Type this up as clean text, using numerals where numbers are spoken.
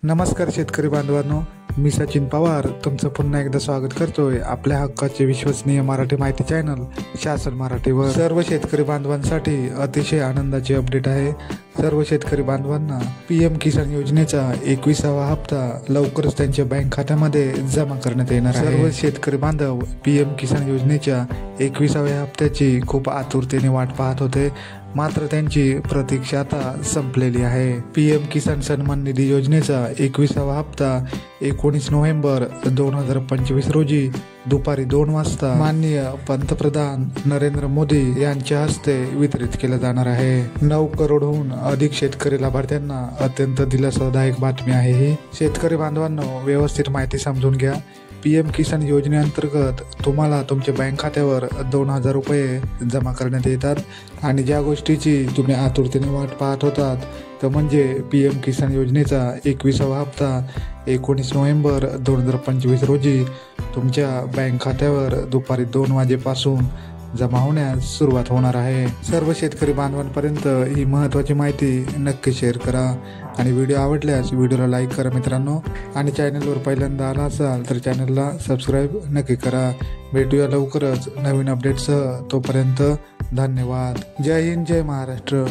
नमस्कार शेतकरी बांधवांनो, मी सचिन पवार तुमचं पुन्हा एकदा स्वागत करतोय आपल्या हक्काचे विश्वसनीय मराठी माहिती चॅनल शासन मराठीवर। सर्व शेतकरी बांधवांसाठी अतिशय आनंदाची अपडेट आहे। सर्व शेतकरी बांधवांना पीएम किसान योजनेचा 21वा हप्ता लवकरच त्यांच्या बँक खात्यामध्ये जमा करण्यात येणार आहे। सर्व शेतकरी बांधव पीएम किसान योजनेच्या 21व्या हप्त्याची खूप आतुरतेने वाट पाहत होते, मात्र त्यांची प्रतीक्षा आता संपलेली आहे। पीएम किसान सन्मान निधी योजनेचा 21वा हप्ता 19 नोव्हेंबर 2025 रोजी दुपारी 2 वाजता माननीय पंतप्रधान नरेंद्र मोदी यांच्या हस्ते वितरित केला जाणार आहे। 9 करोडहून अधिक शेतकरी लाभार्थ्यांना अत्यंत दिलासादायक बातमी आहे ही। शेतकरी बांधवांनो, व्यवस्थित माहिती समजून घ्या। पीएम किसान योजनेअंतर्गत तुम्हाला तुमच्या बँक खात्यावर 2000 रुपये जमा करण्यात येतात आणि ज्या गोष्टीची तुम्ही आतुरतेने वाट पाहत होतात तर म्हणजे पीएम किसान योजनेचा 21वा हप्ता 19 नोव्हेंबर 2025 रोजी तुमच्या बँक खात्यावर दुपारी 2 वाजेपासून जमा होण्यास सुरुवात होणार आहे। सर्व शेतकरी बांधवांपर्यंत ही महत्त्वाची माहिती नक्की शेअर करा आणि व्हिडिओ आवडल्यास व्हिडिओला लाईक करा मित्रांनो, आणि चॅनलवर पहिल्यांदा आला असाल तर चॅनलला सबस्क्राईब नक्की करा। भेटूया लवकरच नवीन अपडेटसह, तोपर्यंत धन्यवाद। जय हिंद, जय महाराष्ट्र।